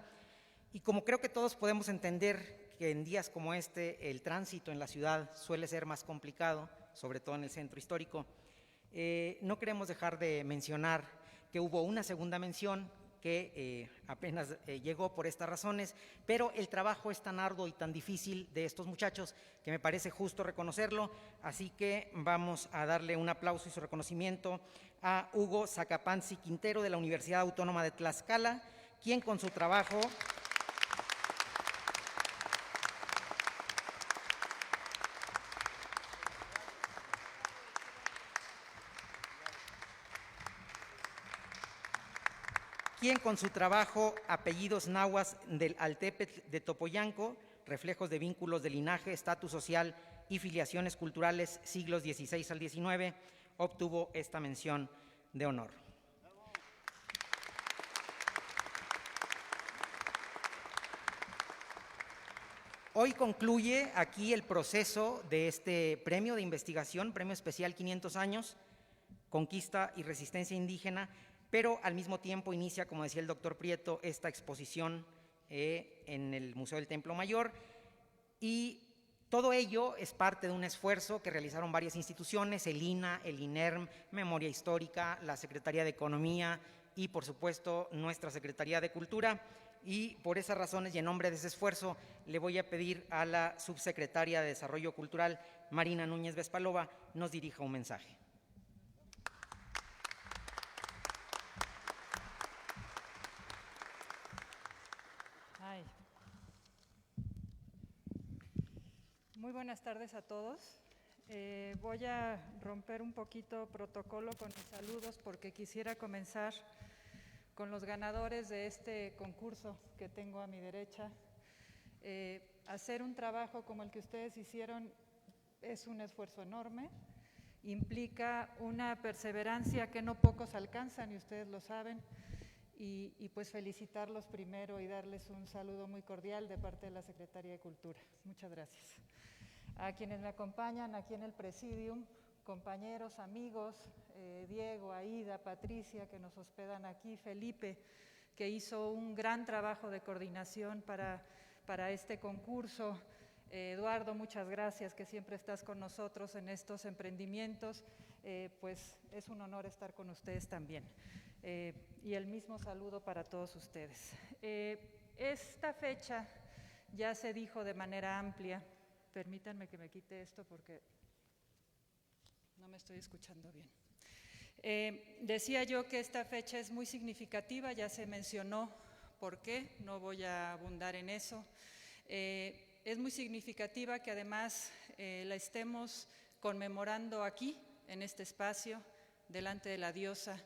Y como creo que todos podemos entender que en días como este el tránsito en la ciudad suele ser más complicado, sobre todo en el centro histórico, no queremos dejar de mencionar que hubo una segunda mención que apenas llegó por estas razones, pero el trabajo es tan arduo y tan difícil de estos muchachos que me parece justo reconocerlo, así que vamos a darle un aplauso y su reconocimiento a Hugo Zacapanzi Quintero de la Universidad Autónoma de Tlaxcala, quien con su trabajo Apellidos Nahuas del Altépetl de Topoyanco, reflejos de vínculos de linaje, estatus social y filiaciones culturales siglos XVI al XIX, obtuvo esta mención de honor. Hoy concluye aquí el proceso de este premio de investigación, Premio Especial 500 años, Conquista y Resistencia Indígena, pero al mismo tiempo inicia, como decía el doctor Prieto, esta exposición en el Museo del Templo Mayor, y todo ello es parte de un esfuerzo que realizaron varias instituciones, el INA, el INERM, Memoria Histórica, la Secretaría de Economía y, por supuesto, nuestra Secretaría de Cultura, y por esas razones y en nombre de ese esfuerzo le voy a pedir a la subsecretaria de Desarrollo Cultural, Marina Núñez Vespalova, nos dirija un mensaje. Muy buenas tardes a todos. Voy a romper un poquito protocolo con mis saludos porque quisiera comenzar con los ganadores de este concurso que tengo a mi derecha. Hacer un trabajo como el que ustedes hicieron es un esfuerzo enorme, implica una perseverancia que no pocos alcanzan y ustedes lo saben. Y pues felicitarlos primero y darles un saludo muy cordial de parte de la Secretaría de Cultura. Muchas gracias. A quienes me acompañan aquí en el Presidium, compañeros, amigos, Diego, Aida, Patricia, que nos hospedan aquí, Felipe, que hizo un gran trabajo de coordinación para este concurso. Eduardo, muchas gracias, que siempre estás con nosotros en estos emprendimientos. Pues es un honor estar con ustedes también. Y el mismo saludo para todos ustedes. Esta fecha ya se dijo de manera amplia. Permítanme que me quite esto porque no me estoy escuchando bien. Decía yo que esta fecha es muy significativa, ya se mencionó por qué, no voy a abundar en eso. Es muy significativa que además la estemos conmemorando aquí, en este espacio, delante de la diosa,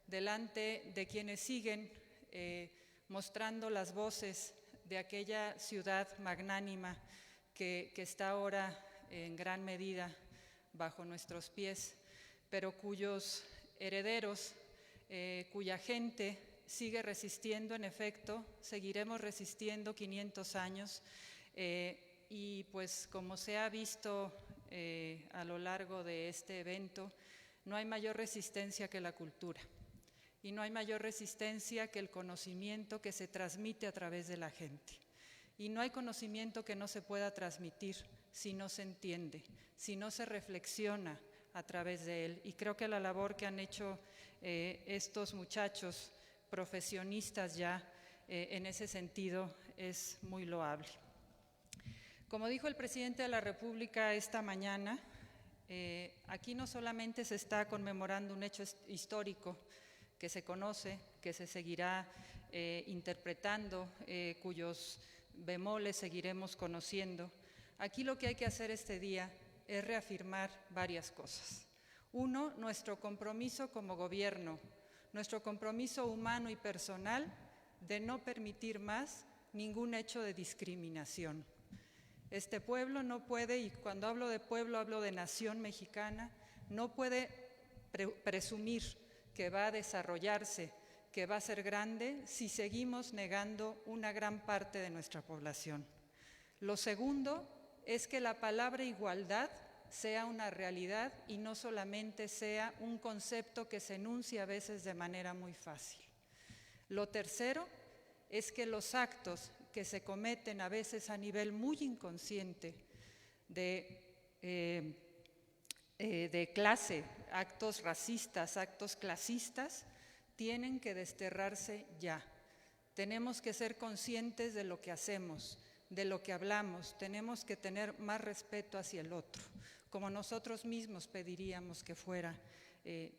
delante de quienes siguen mostrando las voces de aquella ciudad magnánima que está ahora en gran medida bajo nuestros pies, pero cuyos herederos, cuya gente sigue resistiendo, en efecto, seguiremos resistiendo 500 años y pues como se ha visto a lo largo de este evento, no hay mayor resistencia que la cultura y no hay mayor resistencia que el conocimiento que se transmite a través de la gente. Y no hay conocimiento que no se pueda transmitir si no se entiende, si no se reflexiona a través de él. Y creo que la labor que han hecho estos muchachos profesionistas ya en ese sentido es muy loable. Como dijo el presidente de la República esta mañana, aquí no solamente se está conmemorando un hecho histórico que se conoce, que se seguirá interpretando, cuyos bemoles seguiremos conociendo. Aquí lo que hay que hacer este día es reafirmar varias cosas. Uno, nuestro compromiso como gobierno, nuestro compromiso humano y personal de no permitir más ningún hecho de discriminación. Este pueblo no puede, y cuando hablo de pueblo hablo de nación mexicana, no puede presumir que va a desarrollarse, que va a ser grande si seguimos negando una gran parte de nuestra población. Lo segundo es que la palabra igualdad sea una realidad y no solamente sea un concepto que se enuncia a veces de manera muy fácil. Lo tercero es que los actos que se cometen a veces a nivel muy inconsciente de clase, actos racistas, actos clasistas, tienen que desterrarse ya. Tenemos que ser conscientes de lo que hacemos, de lo que hablamos, tenemos que tener más respeto hacia el otro, como nosotros mismos pediríamos que fuera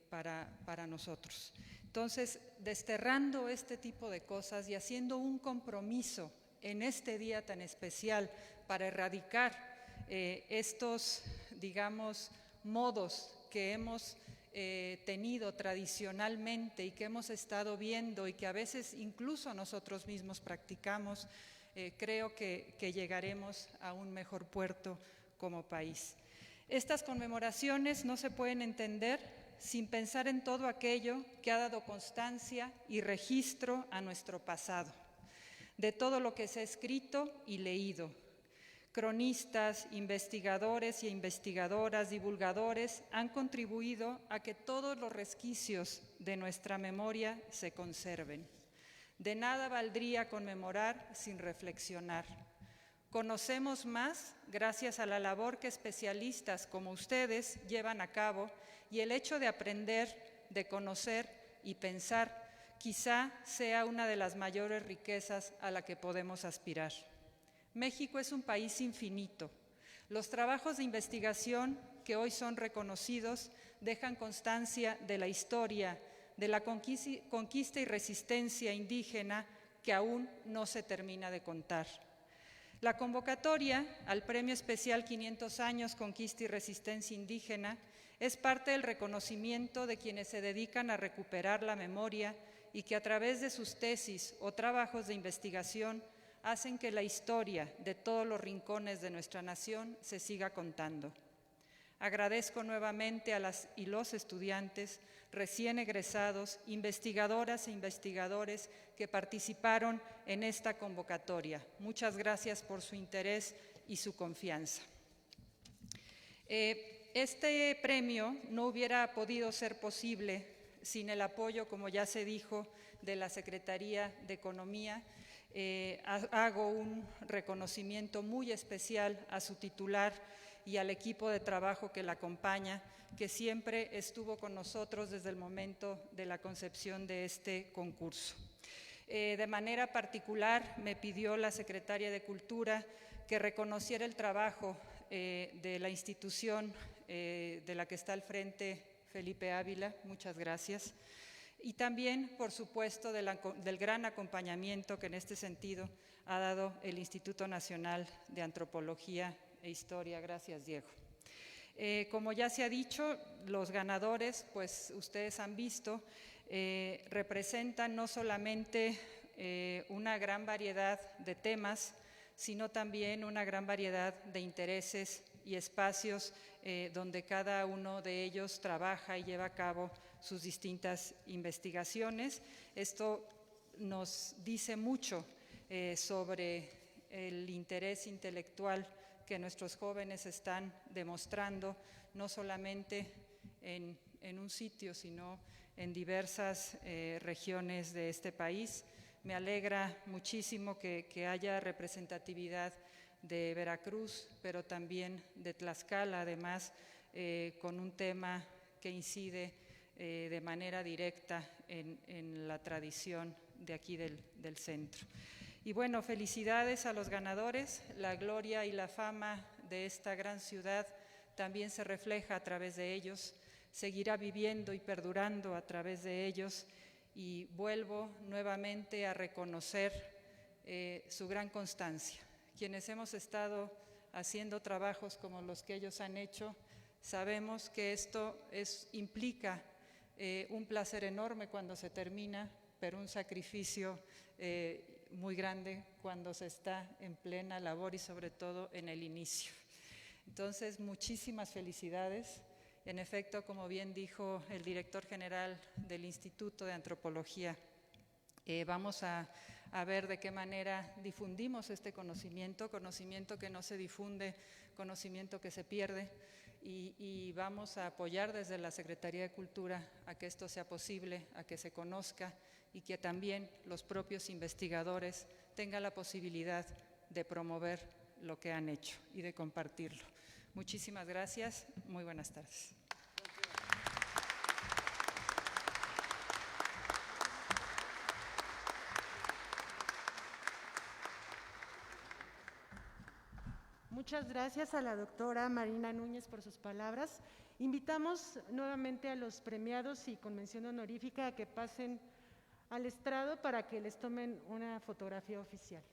para nosotros. Entonces, desterrando este tipo de cosas y haciendo un compromiso en este día tan especial para erradicar estos, digamos, modos que hemos tenido tradicionalmente y que hemos estado viendo y que a veces incluso nosotros mismos practicamos, creo que llegaremos a un mejor puerto como país. Estas conmemoraciones no se pueden entender sin pensar en todo aquello que ha dado constancia y registro a nuestro pasado, de todo lo que se ha escrito y leído. Cronistas, investigadores e investigadoras, divulgadores han contribuido a que todos los resquicios de nuestra memoria se conserven. De nada valdría conmemorar sin reflexionar. Conocemos más gracias a la labor que especialistas como ustedes llevan a cabo y el hecho de aprender, de conocer y pensar quizá sea una de las mayores riquezas a la que podemos aspirar. México es un país infinito. Los trabajos de investigación que hoy son reconocidos dejan constancia de la historia, de la conquista y resistencia indígena que aún no se termina de contar. La convocatoria al Premio Especial 500 Años Conquista y Resistencia Indígena es parte del reconocimiento de quienes se dedican a recuperar la memoria y que a través de sus tesis o trabajos de investigación hacen que la historia de todos los rincones de nuestra nación se siga contando. Agradezco nuevamente a las y los estudiantes recién egresados, investigadoras e investigadores que participaron en esta convocatoria. Muchas gracias por su interés y su confianza. Este premio no hubiera podido ser posible sin el apoyo, como ya se dijo, de la Secretaría de Economía. Hago un reconocimiento muy especial a su titular y al equipo de trabajo que la acompaña, que siempre estuvo con nosotros desde el momento de la concepción de este concurso. De manera particular, me pidió la Secretaria de Cultura que reconociera el trabajo de la institución de la que está al frente Felipe Ávila, muchas gracias. Y también, por supuesto, del gran acompañamiento que en este sentido ha dado el Instituto Nacional de Antropología e Historia. Gracias, Diego. Como ya se ha dicho, los ganadores, pues ustedes han visto, representan no solamente una gran variedad de temas, sino también una gran variedad de intereses y espacios donde cada uno de ellos trabaja y lleva a cabo sus distintas investigaciones. Esto nos dice mucho sobre el interés intelectual que nuestros jóvenes están demostrando, no solamente en un sitio, sino en diversas regiones de este país. Me alegra muchísimo que haya representatividad de Veracruz, pero también de Tlaxcala, además, con un tema que incide de manera directa en la tradición de aquí del centro. Y bueno, felicidades a los ganadores. La gloria y la fama de esta gran ciudad también se refleja a través de ellos, seguirá viviendo y perdurando a través de ellos, y vuelvo nuevamente a reconocer su gran constancia. Quienes hemos estado haciendo trabajos como los que ellos han hecho, sabemos que esto implica un placer enorme cuando se termina, pero un sacrificio muy grande cuando se está en plena labor y sobre todo en el inicio. Entonces, muchísimas felicidades. En efecto, como bien dijo el director general del Instituto de Antropología, vamos a ver de qué manera difundimos este conocimiento que no se difunde, conocimiento que se pierde, y vamos a apoyar desde la Secretaría de Cultura a que esto sea posible, a que se conozca y que también los propios investigadores tengan la posibilidad de promover lo que han hecho y de compartirlo. Muchísimas gracias, muy buenas tardes. Muchas gracias a la doctora Marina Núñez por sus palabras. Invitamos nuevamente a los premiados y con mención honorífica a que pasen al estrado para que les tomen una fotografía oficial.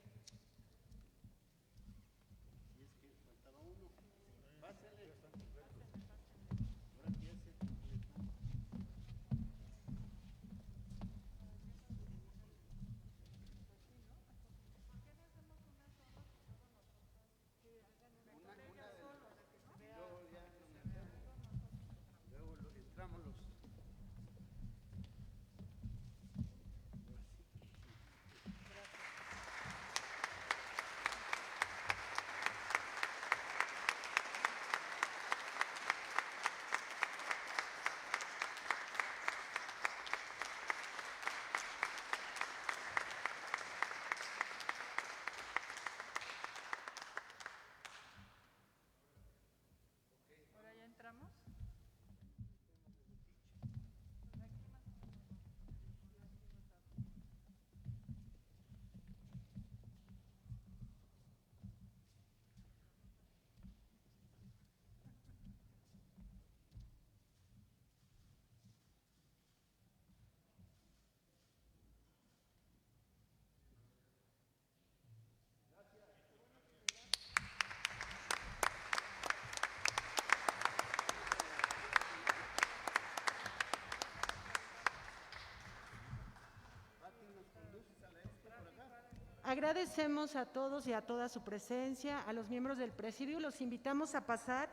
Agradecemos a todos y a toda su presencia, a los miembros del presidio. Los invitamos a pasar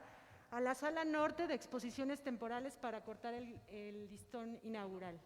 a la sala norte de exposiciones temporales para cortar el listón inaugural.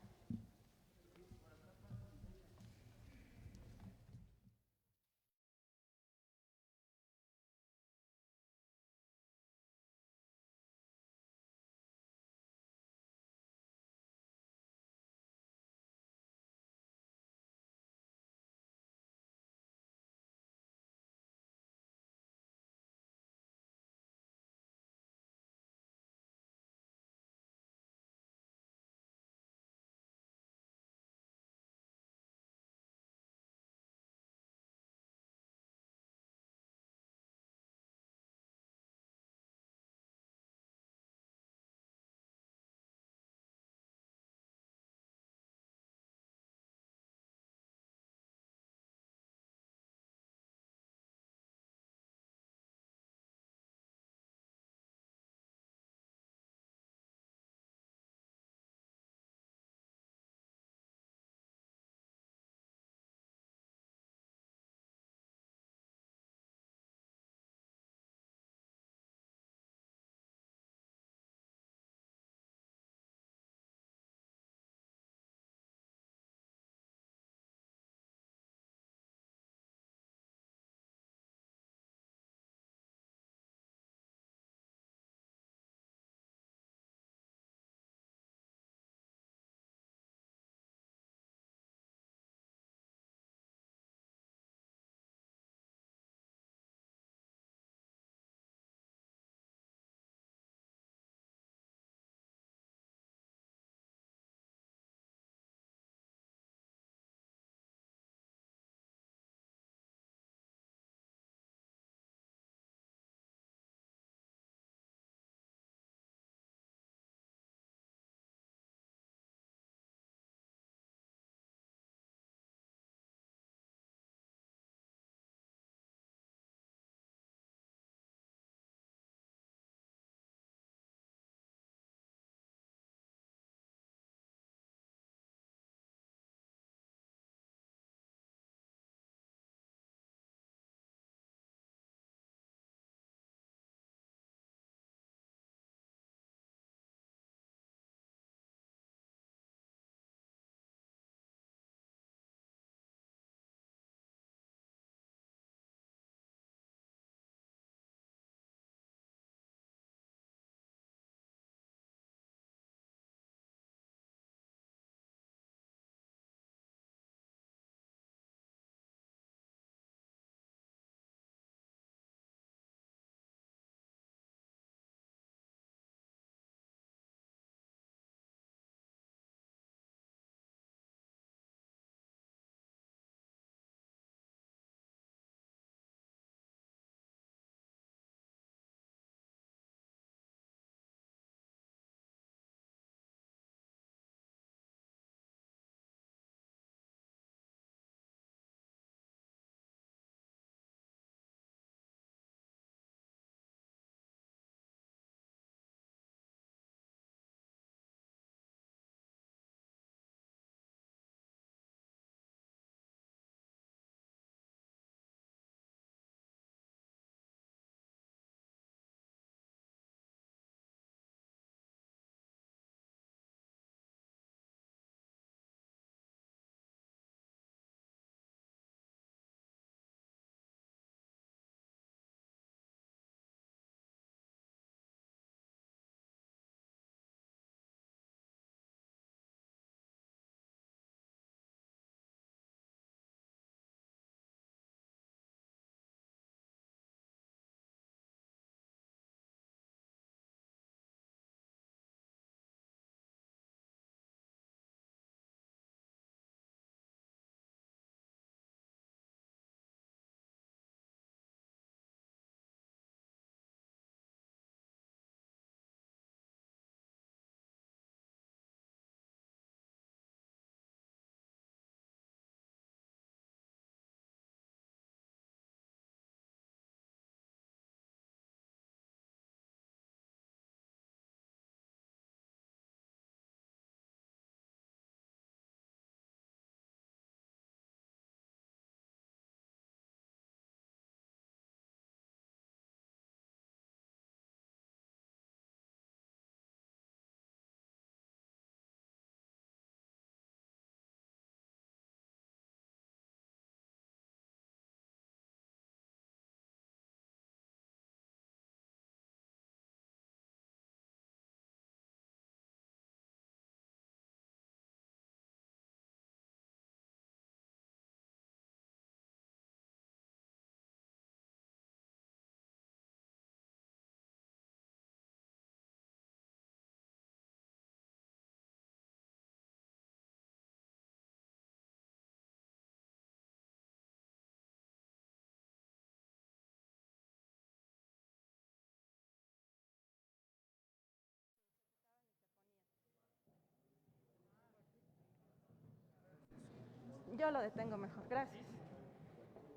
Yo lo detengo mejor, gracias.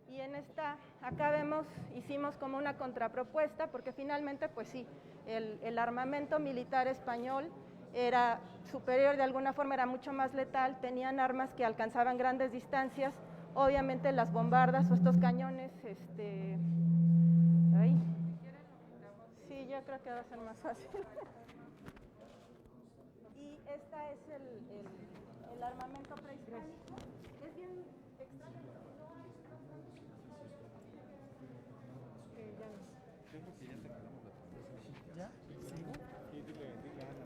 Y en esta, acá vemos, hicimos como una contrapropuesta, porque finalmente, pues sí, el armamento militar español era superior, de alguna forma era mucho más letal, tenían armas que alcanzaban grandes distancias, obviamente las bombardas o estos cañones, ahí. Sí, yo creo que va a ser más fácil. Y esta es el armamento prehispánico. Es bien extraño porque no hay Yo creo que ya terminamos la presentación. ¿Ya? ¿Sigo? Sí, dile a Ana.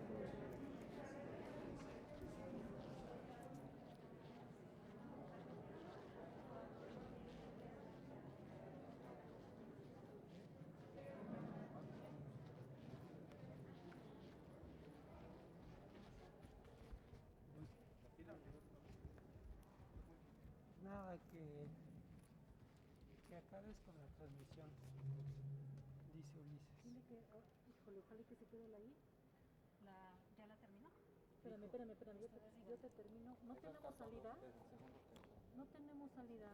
Nada, que acabes con la transmisión, dice Ulises. Dile que, híjole, ojalá que se quede ahí. ¿Ya la terminó? Espérame, yo te termino. ¿No tenemos salida? ¿No tenemos salida?